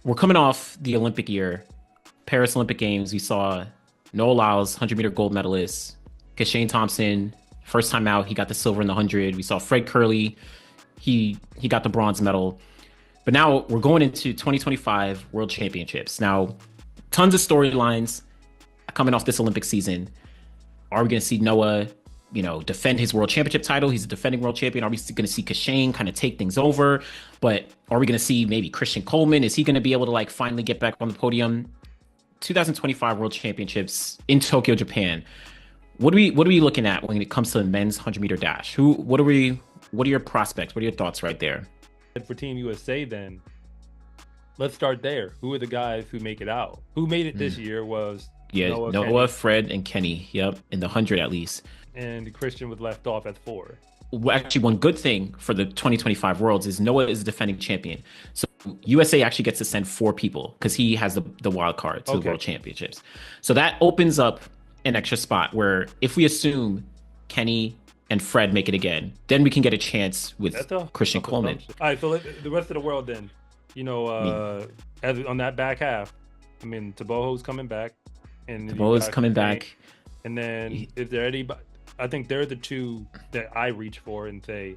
we're coming off the Olympic year, Paris Olympic Games. We saw Noah Lyles, 100-meter gold medalist. Kashane Thompson, first time out, he got the silver in the 100. We saw Fred Curley, he got the bronze medal. But now we're going into 2025 World Championships. Now, tons of storylines coming off this Olympic season. Are we going to see Noah, defend his world championship title? He's a defending world champion. Are we going to see Kashane kind of take things over? But are we going to see maybe Christian Coleman? Is he going to be able to finally get back on the podium? 2025 World Championships in Tokyo, Japan. What are we looking at when it comes to the men's 100-meter dash? What are your prospects? What are your thoughts right there? For Team USA, then let's start there. Who are the guys who make it out? Who made it this year was Noah, Fred, and Kenny. Yep, in the 100 at least. And Christian was left off at 4. Well, actually, one good thing for the 2025 Worlds is Noah is a defending champion. So USA actually gets to send 4 people because he has the wild card to the World Championships. So that opens up an extra spot where if we assume Kenny and Fred make it again, then we can get a chance with Christian Coleman. All right, so the rest of the world then, as on that back half, Taboho's coming back. And Taboho's coming back. And then is there anybody? I think they're the 2 that I reach for and say,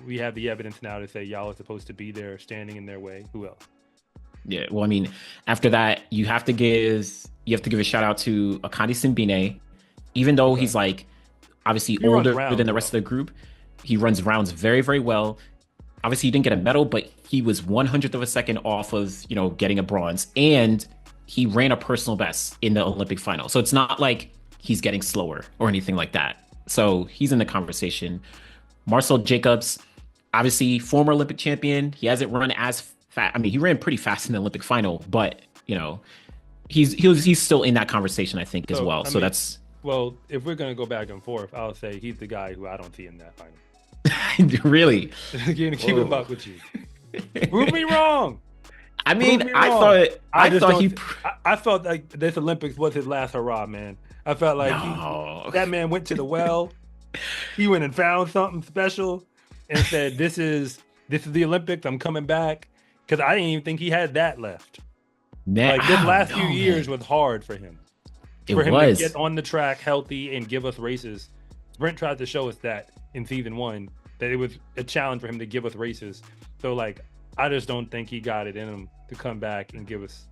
we have the evidence now to say y'all are supposed to be there standing in their way. Who else? Yeah, well, after that, you have to give a shout out to Akandi Simbine, even though he's obviously older than the rest of the group. He runs rounds very, very well. Obviously, he didn't get a medal, but he was 100th of a second off of getting a bronze, and he ran a personal best in the Olympic final. So it's not like he's getting slower or anything like that. So he's in the conversation. Marcel Jacobs, obviously former Olympic champion. He hasn't run as fast. He ran pretty fast in the Olympic final, but he's still in that conversation, I think, as well. Well, if we're gonna go back and forth, I'll say he's the guy who I don't see in that final. Really? Keep it back with you. Prove me wrong. I felt like this Olympics was his last hurrah, man. I felt like that man went to the well. He went and found something special and said, "This is the Olympics. I'm coming back." Because I didn't even think he had that left. Man, this last few years was hard for him. It for him was. to get on the track healthy and give us races. Brent tried to show us that in season 1, that it was a challenge for him to give us races. So I just don't think he got it in him to come back and give us.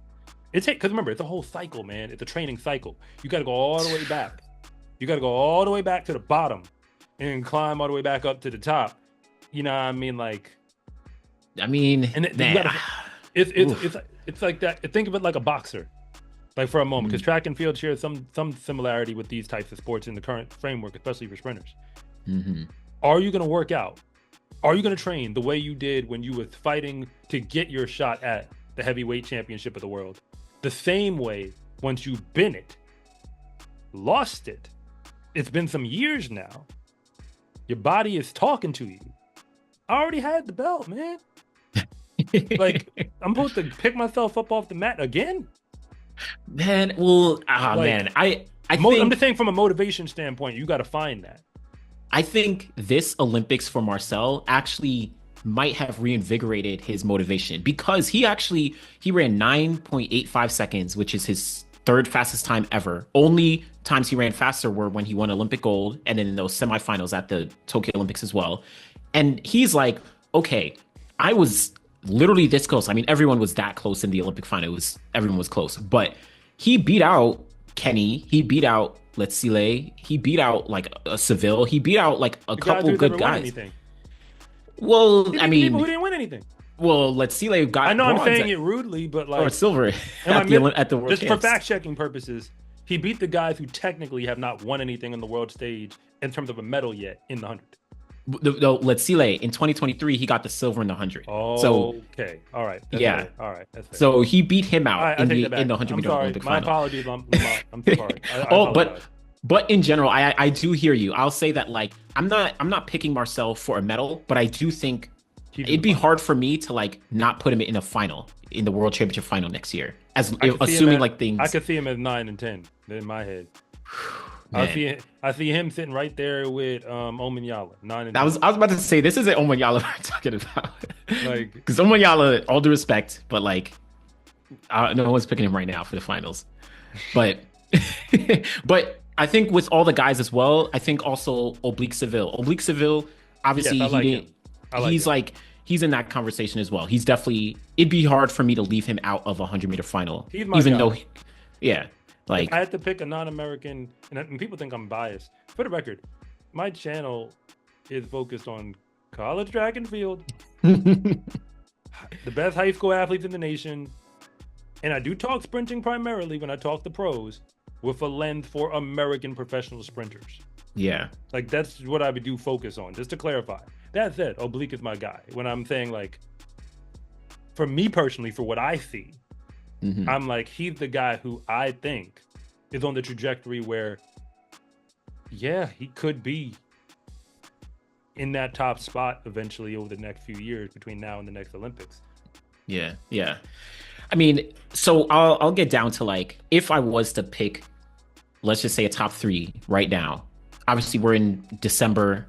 Because remember, it's a whole cycle, man. It's a training cycle. You got to go all the way back. You got to go all the way back to the bottom and climb all the way back up to the top. You know what I mean? It's like that. Think of it like a boxer, for a moment, because track and field share some similarity with these types of sports in the current framework, especially for sprinters. Mm-hmm. Are you going to work out? Are you going to train the way you did when you were fighting to get your shot at the heavyweight championship of the world? The same way once you've been it, lost it. It's been some years now. Your body is talking to you. I already had the belt, man. I'm supposed to pick myself up off the mat again? Man, well, man, I'm just saying from a motivation standpoint, you got to find that. I think this Olympics for Marcel actually might have reinvigorated his motivation because he ran 9.85 seconds, which is his 3rd fastest time ever. Only times he ran faster were when he won Olympic gold and then in those semifinals at the Tokyo Olympics as well. And he's like, okay, I was literally this close. Everyone was that close in the Olympic final. Everyone was close, but he beat out Kenny. He beat out Letsile. He beat out a Seville. He beat out a couple good guys. Well, people who didn't win anything. Well, Letsile got. I know I'm saying it rudely, but or silver at the World Just Champs. for fact checking purposes, he beat the guys who technically have not won anything on the world stage in terms of a medal yet in the 100. No, Letsile in 2023 he got the silver in the 100. Oh, so okay, all right, yeah, fair. All right. That's fair. So he beat him out right, in the 100-meter Olympic My final. apologies. I'm sorry. But in general, I do hear you. I'll say that I'm not picking Marcel for a medal, but I do think it'd be hard for me to not put him in a final in the World Championship final next year. Assuming things. I could see him as 9 and 10 in my head. I see him sitting right there with Omanyala, 9 and 10. I was about to say this isn't Omanyala we're talking about. Because Omanyala, all due respect, but No one's picking him right now for the finals. But but I think with all the guys as well, I think also Oblique Seville. Oblique Seville, Yes, obviously I he like didn't him. I like he's him. like he's in that conversation as well. He's definitely it'd be hard for me to leave him out of a 100-meter final, He's my even though guy. yeah, If I like had to pick a non-American, and people think I'm biased, for the record, my channel is focused on college track and field, the best high school athletes in the nation, and I do talk sprinting primarily when I talk the pros, with a lens for American professional sprinters. yeah. Like that's what I would do focus on. Just to clarify, that said, Oblique is my guy. When I'm saying like, for me personally, for what I see, Hmm. I'm like, he's the guy who I think is on the trajectory where, yeah, he could be in that top spot eventually over the next few years between now and the next Olympics. Yeah, yeah. I mean, so I'll get down to like if I was to pick, let's just say a top three right now. Obviously, we're in December.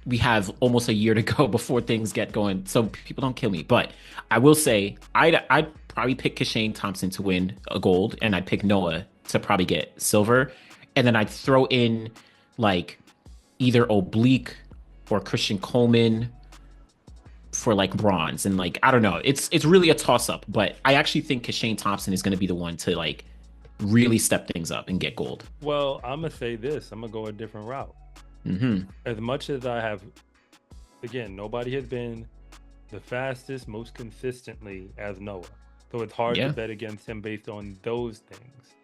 We have almost a year to go before things get going, so people don't kill me. But I will say I'd probably pick Kashane Thompson to win a gold, and I'd pick Noah to probably get silver, and then I'd throw in like either Oblique or Christian Coleman for like bronze. And like I don't know, it's really a toss up. But I actually think Kashane Thompson is going to be the one to like really step things up and get gold. Well, I'm gonna say this. I'm gonna go a different route. Hmm. As much as I have, again, nobody has been the fastest most consistently as Noah. So it's hard to Yeah, bet against him based on those things.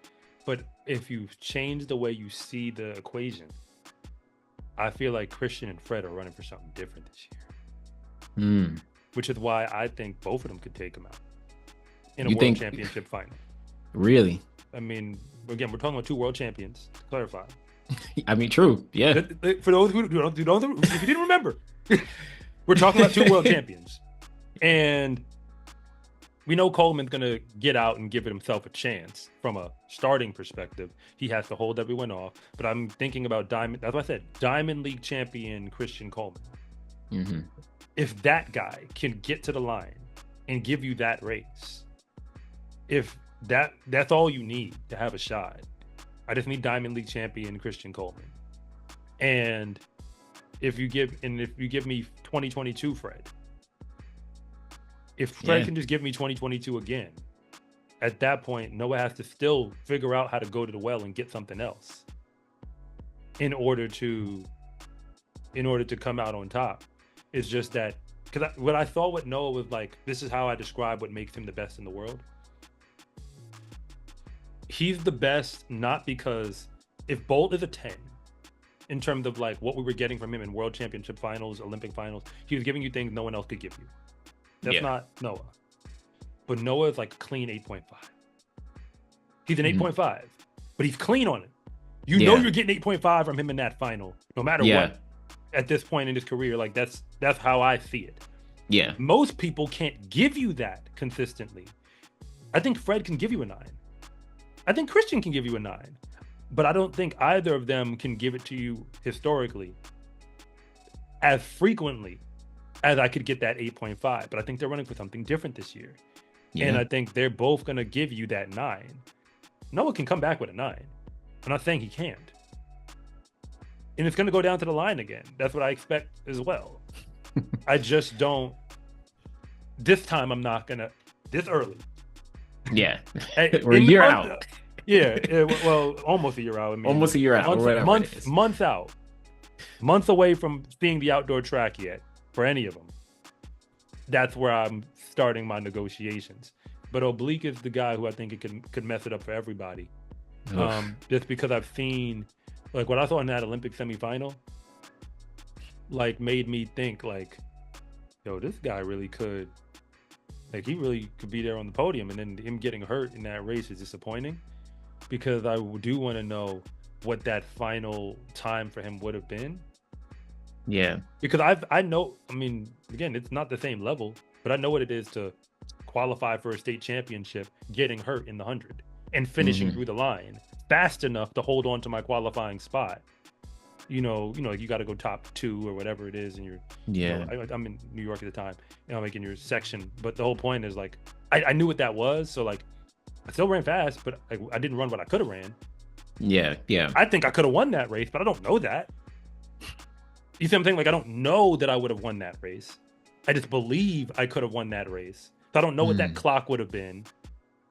But if you change the way you see the equation, I feel like Christian and Fred are running for something different this year, mm. which is why I think both of them could take him out in a You world think championship final. really? I mean, again, we're talking about two world champions, to clarify. I mean, true. Yeah, For those who don't, if you didn't remember, we're talking about two world champions. And we know Coleman's going to get out and give it himself a chance from a starting perspective. He has to hold everyone off. But I'm thinking about Diamond. That's what I said. Diamond League champion Christian Coleman. hmm, If that guy can get to the line and give you that race, if that's all you need to have a shot. I just need Diamond League champion Christian Coleman. And if you give me 2022 Fred, if Fred yeah, can just give me 2022 again, at that point, Noah has to still figure out how to go to the well and get something else in order to come out on top. It's just that because what I thought with Noah was like, this is how I describe what makes him the best in the world. He's the best not because if Bolt is a 10 in terms of like what we were getting from him in world championship finals, Olympic finals, he was giving you things no one else could give you. That's yeah. not Noah. But Noah is like clean 8.5. He's an Mhm. 8.5, but he's clean on it. You know Yeah, you're getting 8.5 from him in that final, no matter yeah, what. At this point in his career, like that's how I see it. yeah, Most people can't give you that consistently. I think Fred can give you a 9. I think Christian can give you a 9. But I don't think either of them can give it to you historically as frequently as I could get that 8.5. But I think they're running for something different this year. And yeah, I think they're both going to give you that 9. Noah can come back with a 9. I'm not saying he can't. And it's going to go down to the line again. That's what I expect as well. I just don't. This time, I'm not going to. This early. yeah. Hey, We're a in the year month- out, Yeah, well, almost a year out. I mean, almost a year out, or whatever it is. months out, months away from seeing the outdoor track yet for any of them. That's where I'm starting my negotiations. But Oblique is the guy who I think it could mess it up for everybody. Oof. Just because I've seen, like what I saw in that Olympic semifinal, like made me think like, yo, this guy really could, like he really could be there on the podium, and then him getting hurt in that race is disappointing. Because I do want to know what that final time for him would have been. Yeah, Because I know, I mean, again, it's not the same level, but I know what it is to qualify for a state championship, getting hurt in the 100 and finishing through the line fast enough to hold on to my qualifying spot. You know, you got to go top 2 or whatever it is, and you're, yeah, I'm in New York at the time, like in your section. But the whole point is like, I knew what that was, so like I still ran fast, but I didn't run what I could have ran. Yeah, yeah. I think I could have won that race, but I don't know that. You see what I'm saying? Like, I don't know that I would have won that race. I just believe I could have won that race. So I don't know what that clock would have been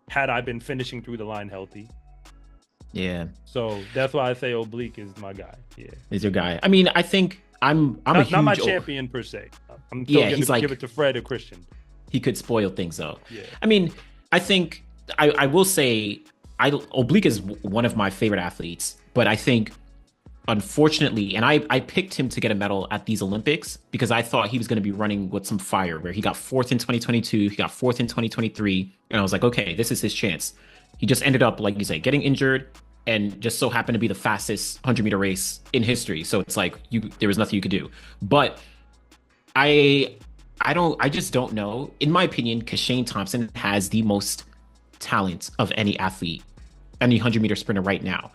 had I been finishing through the line healthy. Yeah. So that's why I say Oblique is my guy. Yeah. Is your guy. I mean, I think I'm not, a huge... not my champion per se. I'm still going to give it to Fred or Christian. He could spoil things though. Yeah. I mean, I think I will say Oblique is one of my favorite athletes, but I think unfortunately, and I picked him to get a medal at these Olympics because I thought he was going to be running with some fire, where he got fourth in 2022, he got fourth in 2023, and I was like, okay, this is his chance. He just ended up, like you say, getting injured and just so happened to be the fastest 100-meter race in history. So it's like there was nothing you could do. But I just don't know. In my opinion, Kashane Thompson has the most talent of any athlete, any 100-meter sprinter right now.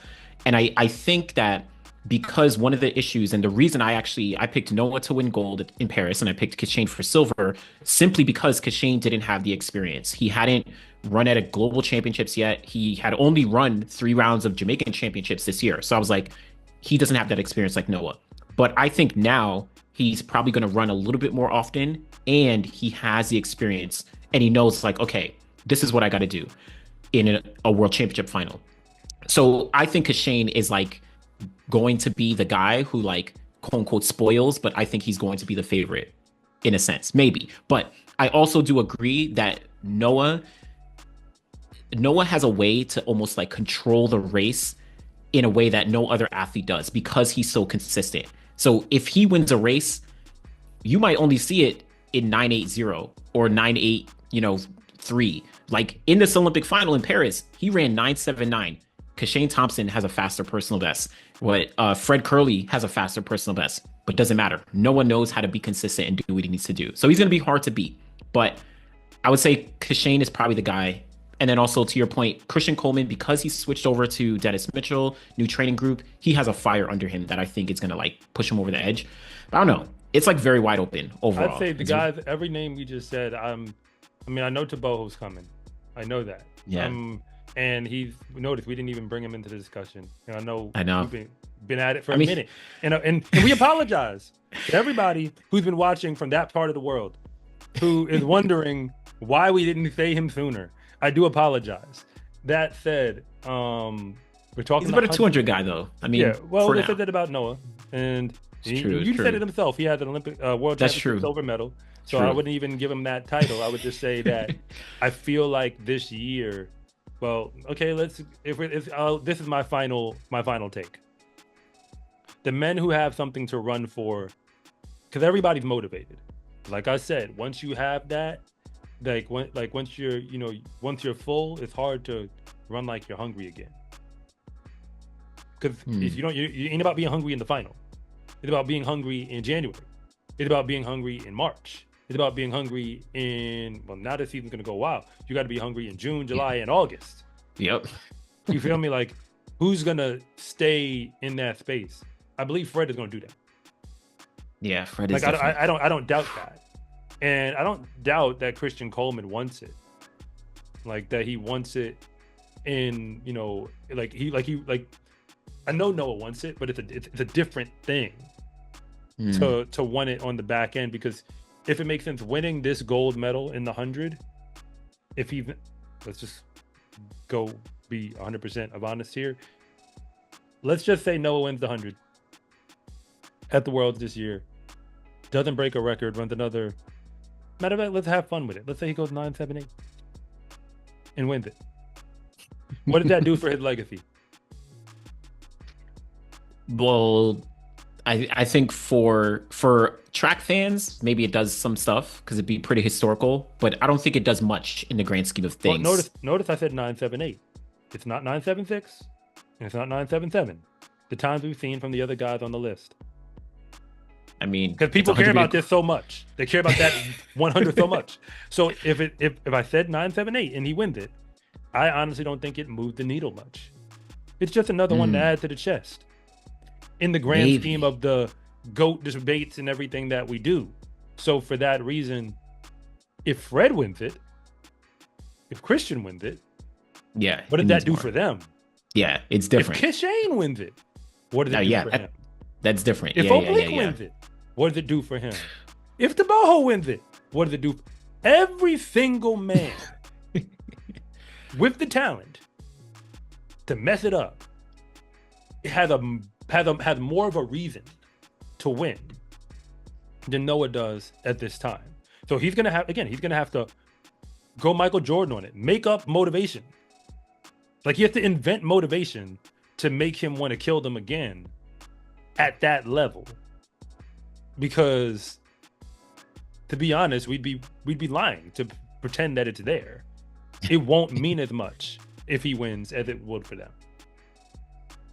And I think that because one of the issues and the reason I picked Noah to win gold in Paris and I picked Kashane for silver simply because Kashane didn't have the experience. He hadn't run at a global championships yet. He had only run 3 rounds of Jamaican championships this year. So I was like, he doesn't have that experience like Noah. But I think now he's probably going to run a little bit more often and he has the experience and he knows like, okay, this is what I got to do in a world championship final. So I think Kashane is like going to be the guy who like quote unquote spoils, but I think he's going to be the favorite in a sense, maybe. But I also do agree that Noah has a way to almost like control the race in a way that no other athlete does because he's so consistent. So if he wins a race, you might only see it in 9.80 or 9.8, 3. Like in this Olympic final in Paris, he ran 9.79. Kashane Thompson has a faster personal best. Fred Curley has a faster personal best, but doesn't matter. No one knows how to be consistent and do what he needs to do. So he's going to be hard to beat. But I would say Kashane is probably the guy. And then also to your point, Christian Coleman, because he switched over to Dennis Mitchell, new training group, he has a fire under him that I think is going to like push him over the edge. But I don't know. It's like very wide open overall. I'd say the guys, every name we just said, I know Taboho's coming. I know that. Yeah. And noticed we didn't even bring him into the discussion. I know. We've been at it for a minute, and we apologize to everybody who's been watching from that part of the world, who is wondering why we didn't say him sooner. I do apologize. That said, we're talking. He's about a 200 guy, though. I mean, yeah. Well, they said that about Noah, and you said it himself. He has an Olympic world championship silver medal. So I wouldn't even give him that title. I would just say that I feel like this year. Well, okay, this is my final take. The men who have something to run for, because everybody's motivated. Like I said, once you have that, once you're full, it's hard to run like you're hungry again. Because if you ain't about being hungry in the final. It's about being hungry in January. It's about being hungry in March. It's about being hungry now this season's going to go wild. You got to be hungry in June, July, and August. Yep. You feel me? Like, who's going to stay in that space? I believe Fred is going to do that. Yeah, Fred is. Like, I don't doubt that. And I don't doubt that Christian Coleman wants it. Like, that he wants it in, I know Noah wants it, but it's a different thing to want it on the back end, because if it makes sense, winning this gold medal in the 100, let's just go be 100% of honest here. Let's just say Noah wins the 100 at the Worlds this year, doesn't break a record, runs another. Matter of fact, let's have fun with it. Let's say he goes 9.78 and wins it. What did that do for his legacy? Well, I think for track fans, maybe it does some stuff because it'd be pretty historical, but I don't think it does much in the grand scheme of things. Well, notice I said 9.78. It's not 9.76, and it's not 9.77. The times we've seen from the other guys on the list. I mean, because people care about this so much. They care about that 100 so much. So if I said 9.78 and he wins it, I honestly don't think it moved the needle much. It's just another one to add to the chest in the grand scheme of the GOAT debates and everything that we do. So for that reason, if Fred wins it, if Christian wins it, Yeah. What did that do for them? Yeah, it's different. If Kishane wins it, what does it do for him? That's different. If Oblique wins it, what does it do for him? If the Boho wins it, what does it do? Every single man with the talent to mess it up had more of a reason to win than Noah does at this time. So he's gonna have to go Michael Jordan on it, make up motivation. Like, you have to invent motivation to make him want to kill them again at that level. Because, to be honest, we'd be lying to pretend that it's there. It won't mean as much if he wins as it would for them.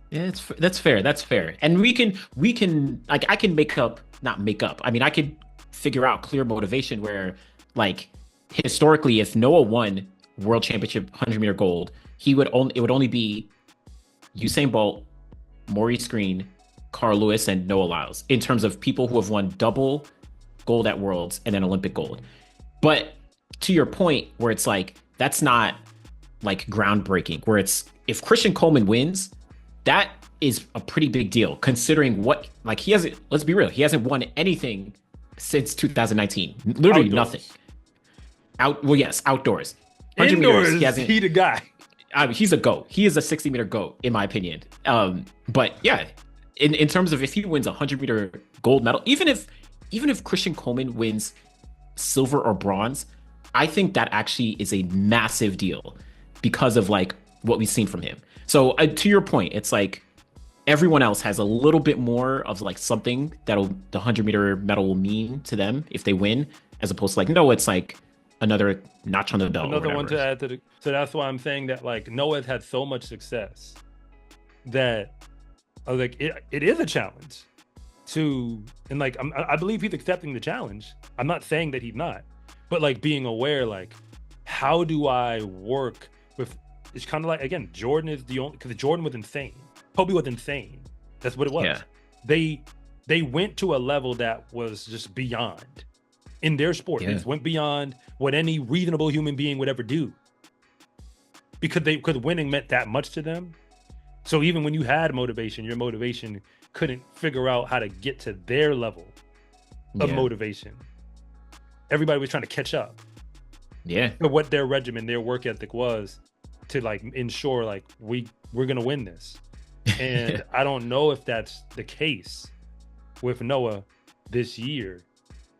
Yeah, that's fair. That's fair. And we can like, I can not make up. I mean, I could figure out clear motivation where, like, historically, if Noah won world championship 100-meter gold, it would only be Usain Bolt, Maurice Green, Carl Lewis, and Noah Lyles in terms of people who have won double gold at Worlds and then Olympic gold. But to your point, where it's like, that's not like groundbreaking, where it's, if Christian Coleman wins, that is a pretty big deal considering what, like, he hasn't, let's be real, he hasn't won anything since 2019. Literally outdoors. Nothing. Outdoors. Indoors, meters, he the guy. I mean, he's a GOAT. He is a 60-meter GOAT, in my opinion. But yeah, in terms of if he wins a 100-meter gold medal, even if Christian Coleman wins silver or bronze, I think that actually is a massive deal because of, like, what we've seen from him. So to your point, it's like everyone else has a little bit more of, like, something that'll the 100-meter medal will mean to them if they win, as opposed to, like, no, it's like another notch on the belt. Another one to add to the. So that's why I'm saying that, like, Noah's had so much success that, like, it is a challenge to, and, like, I believe he's accepting the challenge. I'm not saying that he's not, but, like, being aware, like, how do I work with? It's kind of like, again, Jordan is the only, because Jordan was insane. Kobe was insane. That's what it was. Yeah. They went to a level that was just beyond in their sport. Yeah. It went beyond what any reasonable human being would ever do. Because winning meant that much to them. So even when you had motivation, your motivation couldn't figure out how to get to their level of motivation. Everybody was trying to catch up. Yeah. But what their regimen, their work ethic was to, like, ensure, like, we're gonna win this. And I don't know if that's the case with Noah this year.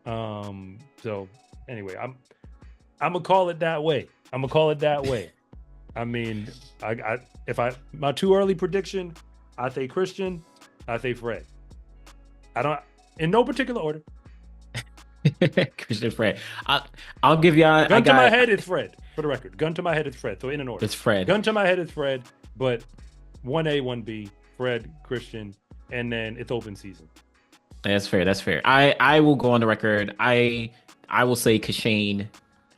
So anyway, I'm gonna call it that way. I mean, my too early prediction, I say Christian, I say Fred. I don't, in no particular order. Christian, Fred. I'll give y'all. Gun to my head is Fred. For the record, gun to my head is Fred. So in an order, it's Fred. Gun to my head is Fred, but 1A, 1B, Fred, Christian, and then it's open season. That's fair. I will go on the record. I will say Kishane.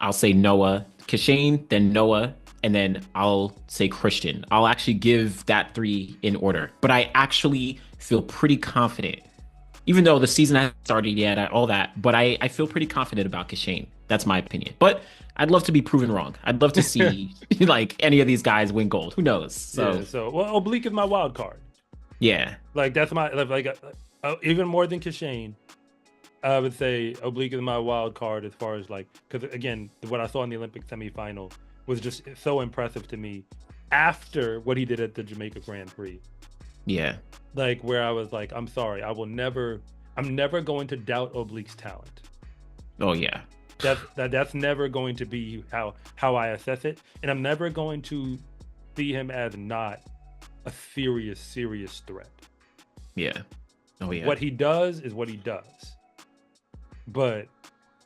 I'll say Noah. Kishane, then Noah, and then I'll say Christian. I'll actually give that 3 in order. But I actually feel pretty confident, even though the season hasn't started yet, all that. But I feel pretty confident about Kishane. That's my opinion. But I'd love to be proven wrong. I'd love to see like any of these guys win gold. Who knows? So well, Oblique is my wild card. Yeah, like that's my even more than Kishane. I would say Oblique is my wild card as far as, like, because again, what I saw in the Olympic semifinal was just so impressive to me after what he did at the Jamaica Grand Prix. Yeah, like, where I was like, I'm sorry, I'm never going to doubt Oblique's talent. Oh yeah. That's never going to be how I assess it, and I'm never going to see him as not a serious threat. Yeah. Oh yeah. What he does is what he does, but,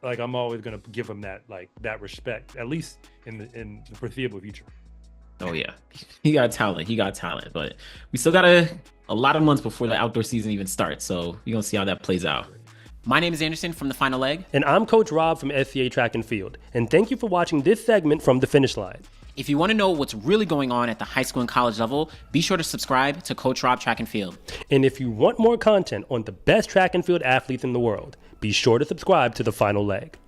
like, I'm always gonna give him that respect, at least in the foreseeable future. Oh yeah, he got talent, but we still got a lot of months before the outdoor season even starts, so we're gonna see how that plays out. My name is Anderson from The Final Leg. And I'm Coach Rob from SCA Track and Field. And thank you for watching this segment from The Finish Line. If you want to know what's really going on at the high school and college level, be sure to subscribe to Coach Rob Track and Field. And if you want more content on the best track and field athletes in the world, be sure to subscribe to The Final Leg.